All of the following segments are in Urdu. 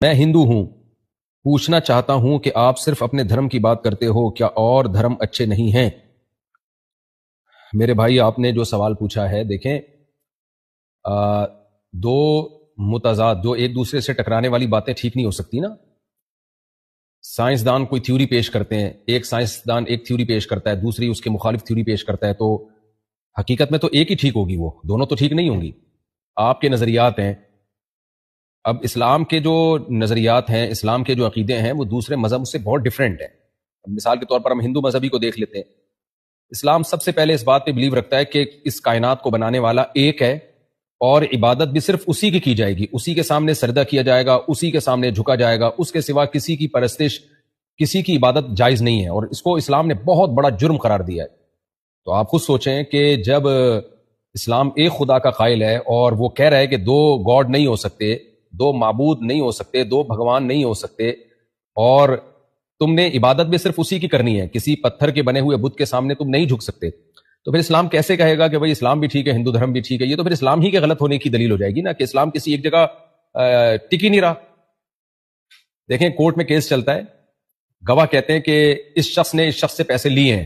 میں ہندو ہوں، پوچھنا چاہتا ہوں کہ آپ صرف اپنے دھرم کی بات کرتے ہو، کیا اور دھرم اچھے نہیں ہیں؟ میرے بھائی، آپ نے جو سوال پوچھا ہے، دیکھیں، دو متضاد، جو ایک دوسرے سے ٹکرانے والی باتیں ٹھیک نہیں ہو سکتی نا۔ سائنسدان کوئی تھیوری پیش کرتے ہیں، ایک سائنسدان ایک تھیوری پیش کرتا ہے، دوسری اس کے مخالف تھیوری پیش کرتا ہے، تو حقیقت میں تو ایک ہی ٹھیک ہوگی، وہ دونوں تو ٹھیک نہیں ہوں گی۔ آپ کے نظریات ہیں، اب اسلام کے جو نظریات ہیں، اسلام کے جو عقیدے ہیں، وہ دوسرے مذہب سے بہت ڈیفرنٹ ہیں۔ مثال کے طور پر ہم ہندو مذہبی کو دیکھ لیتے ہیں۔ اسلام سب سے پہلے اس بات پہ بلیو رکھتا ہے کہ اس کائنات کو بنانے والا ایک ہے، اور عبادت بھی صرف اسی کی جائے گی، اسی کے سامنے سجدہ کیا جائے گا، اسی کے سامنے جھکا جائے گا، اس کے سوا کسی کی پرستش، کسی کی عبادت جائز نہیں ہے، اور اس کو اسلام نے بہت بڑا جرم قرار دیا ہے۔ تو آپ خود سوچیں کہ جب اسلام ایک خدا کا قائل ہے اور وہ کہہ رہا ہے کہ دو گاڈ نہیں ہو سکتے، دو معبود نہیں ہو سکتے، دو بھگوان نہیں ہو سکتے، اور تم نے عبادت بھی صرف اسی کی کرنی ہے، کسی پتھر کے بنے ہوئے بت کے سامنے تم نہیں جھک سکتے، تو پھر اسلام کیسے کہے گا کہ بھئی اسلام بھی ٹھیک ہے، ہندو دھرم بھی ٹھیک ہے؟ یہ تو پھر اسلام ہی کے غلط ہونے کی دلیل ہو جائے گی نا، کہ اسلام کسی ایک جگہ ٹک ہی نہیں رہا۔ دیکھیں، کورٹ میں کیس چلتا ہے، گواہ کہتے ہیں کہ اس شخص نے اس شخص سے پیسے لیے ہیں،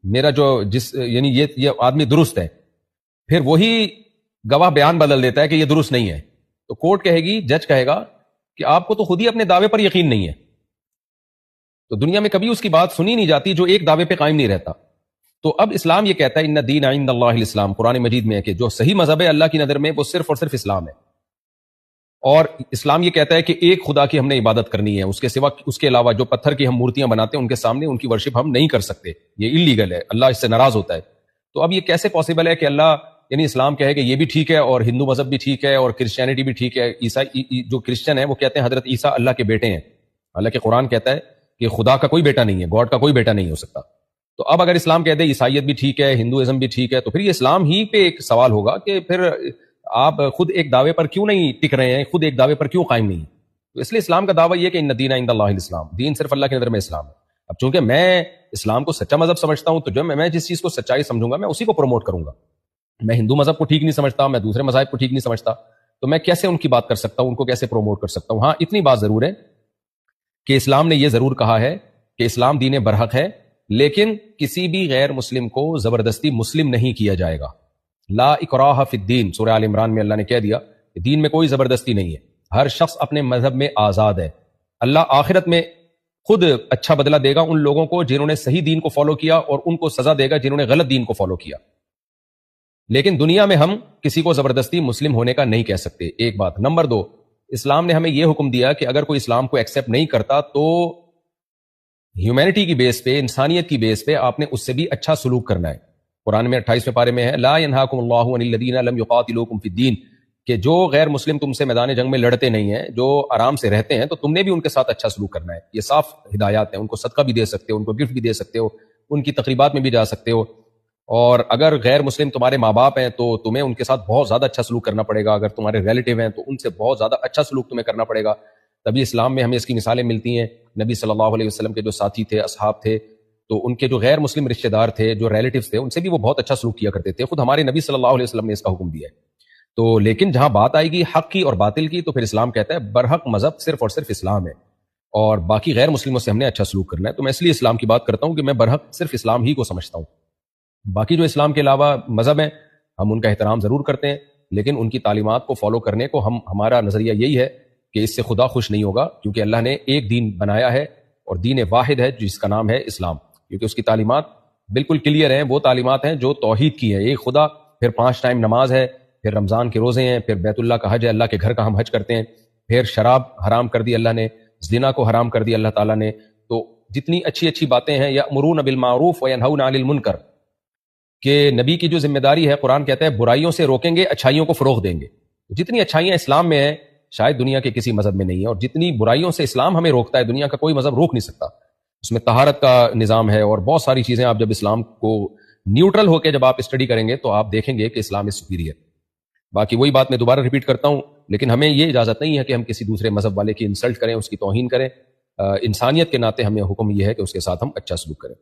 میرا جو یعنی یہ آدمی درست ہے، پھر وہی گواہ بیان بدل دیتا ہے کہ یہ درست نہیں ہے، تو کورٹ کہے گی، جج کہے گا کہ آپ کو تو خود ہی اپنے دعوے پر یقین نہیں ہے۔ تو دنیا میں کبھی اس کی بات سنی نہیں جاتی جو ایک دعوے پہ قائم نہیں رہتا۔ تو اب اسلام یہ کہتا ہے ان الدین عند اللہ الاسلام، قرآن مجید میں ہے کہ جو صحیح مذہب ہے اللہ کی نظر میں وہ صرف اور صرف اسلام ہے، اور اسلام یہ کہتا ہے کہ ایک خدا کی ہم نے عبادت کرنی ہے، اس کے سوا، اس کے علاوہ جو پتھر کی ہم مورتیاں بناتے ہیں ان کے سامنے ان کی ورشپ ہم نہیں کر سکتے، یہ اللیگل ہے، اللہ اس سے ناراض ہوتا ہے۔ تو اب یہ کیسے پاسبل ہے کہ اللہ یعنی اسلام کہے کہ یہ بھی ٹھیک ہے اور ہندو مذہب بھی ٹھیک ہے اور کرسچینٹی بھی ٹھیک ہے؟ عیسائی جو کرسچن ہیں وہ کہتے ہیں حضرت عیسیٰ اللہ کے بیٹے ہیں، حالانکہ قرآن کہتا ہے کہ خدا کا کوئی بیٹا نہیں ہے، گاڈ کا کوئی بیٹا نہیں ہو سکتا۔ تو اب اگر اسلام کہہ دے عیسائیت بھی ٹھیک ہے، ہندوازم بھی ٹھیک ہے، تو پھر یہ اسلام ہی پہ ایک سوال ہوگا کہ پھر آپ خود ایک دعوے پر کیوں نہیں ٹک رہے ہیں، خود ایک دعوے پر کیوں قائم نہیں؟ تو اس لیے اسلام کا دعویٰ یہ کہ ان الدین عند اللہ الاسلام، دین صرف اللہ کی نظر میں اسلام ہے۔ اب چونکہ میں اسلام کو سچا مذہب سمجھتا ہوں، تو جب میں جس چیز کو سچائی سمجھوں گا میں اسی کو پروموٹ کروں گا۔ میں ہندو مذہب کو ٹھیک نہیں سمجھتا، میں دوسرے مذاہب کو ٹھیک نہیں سمجھتا، تو میں کیسے ان کی بات کر سکتا ہوں، ان کو کیسے پروموٹ کر سکتا ہوں؟ ہاں، اتنی بات ضرور ہے کہ اسلام نے یہ ضرور کہا ہے کہ اسلام دین برحق ہے، لیکن کسی بھی غیر مسلم کو زبردستی مسلم نہیں کیا جائے گا۔ لا اکراہ فی الدین، سورہ آل عمران میں اللہ نے کہہ دیا کہ دین میں کوئی زبردستی نہیں ہے، ہر شخص اپنے مذہب میں آزاد ہے۔ اللہ آخرت میں خود اچھا بدلہ دے گا ان لوگوں کو جنہوں نے صحیح دین کو فالو کیا، اور ان کو سزا دے گا جنہوں نے غلط دین کو فالو کیا۔ لیکن دنیا میں ہم کسی کو زبردستی مسلم ہونے کا نہیں کہہ سکتے، ایک بات۔ نمبر دو، اسلام نے ہمیں یہ حکم دیا کہ اگر کوئی اسلام کو ایکسیپٹ نہیں کرتا تو ہیومینٹی کی بیس پہ، انسانیت کی بیس پہ آپ نے اس سے بھی اچھا سلوک کرنا ہے۔ قرآن میں 28ویں پارے میں ہے، لا ینہاکم اللہ عن الذین لم یقاتلوکم فی الدین، کہ جو غیر مسلم تم سے میدان جنگ میں لڑتے نہیں ہیں، جو آرام سے رہتے ہیں، تو تم نے بھی ان کے ساتھ اچھا سلوک کرنا ہے۔ یہ صاف ہدایات ہیں، ان کو صدقہ بھی دے سکتے ہو، ان کو گفٹ بھی دے سکتے ہو، ان کی تقریبات میں بھی جا سکتے ہو، اور اگر غیر مسلم تمہارے ماں باپ ہیں تو تمہیں ان کے ساتھ بہت زیادہ اچھا سلوک کرنا پڑے گا، اگر تمہارے ریلیٹیو ہیں تو ان سے بہت زیادہ اچھا سلوک تمہیں کرنا پڑے گا۔ تبھی اسلام میں ہمیں اس کی مثالیں ملتی ہیں۔ نبی صلی اللہ علیہ وسلم کے جو ساتھی تھے، اصحاب تھے، تو ان کے جو غیر مسلم رشتہ دار تھے، جو ریلیٹیوز تھے، ان سے بھی وہ بہت اچھا سلوک کیا کرتے تھے۔ خود ہمارے نبی صلی اللہ علیہ وسلم نے اس کا حکم دیا ہے۔ تو لیکن جہاں بات آئے گی حق کی اور باطل کی، تو پھر اسلام کہتا ہے برحق مذہب صرف اور صرف اسلام ہے، اور باقی غیر مسلموں سے ہم نے اچھا سلوک کرنا ہے۔ تو میں اس لیے اسلام کی بات کرتا ہوں کہ میں برحق صرف اسلام ہی کو سمجھتا ہوں۔ باقی جو اسلام کے علاوہ مذہب ہیں، ہم ان کا احترام ضرور کرتے ہیں، لیکن ان کی تعلیمات کو فالو کرنے کو ہمارا نظریہ یہی ہے کہ اس سے خدا خوش نہیں ہوگا، کیونکہ اللہ نے ایک دین بنایا ہے اور دین واحد ہے جس کا نام ہے اسلام، کیونکہ اس کی تعلیمات بالکل کلیئر ہیں۔ وہ تعلیمات ہیں جو توحید کی ہیں، ایک خدا، پھر 5 ٹائم نماز ہے، پھر رمضان کے روزے ہیں، پھر بیت اللہ کا حج ہے، اللہ کے گھر کا ہم حج کرتے ہیں، پھر شراب حرام کر دی اللہ نے، زنا کو حرام کر دی اللہ تعالیٰ نے۔ تو جتنی اچھی اچھی باتیں ہیں، یأمرون بالمعروف وینہون عن المنکر، کہ نبی کی جو ذمہ داری ہے، قرآن کہتا ہے برائیوں سے روکیں گے، اچھائیوں کو فروغ دیں گے۔ جتنی اچھائیاں اسلام میں ہیں شاید دنیا کے کسی مذہب میں نہیں ہے، اور جتنی برائیوں سے اسلام ہمیں روکتا ہے دنیا کا کوئی مذہب روک نہیں سکتا۔ اس میں طہارت کا نظام ہے اور بہت ساری چیزیں۔ آپ جب اسلام کو نیوٹرل ہو کے جب آپ اسٹڈی کریں گے تو آپ دیکھیں گے کہ اسلام از سپیریئر۔ باقی وہی بات میں دوبارہ ریپیٹ کرتا ہوں، لیکن ہمیں یہ اجازت نہیں ہے کہ ہم کسی دوسرے مذہب والے کی انسلٹ کریں، اس کی توہین کریں۔ انسانیت کے ناطے ہمیں حکم یہ ہے کہ اس کے ساتھ ہم اچھا سلوک کریں۔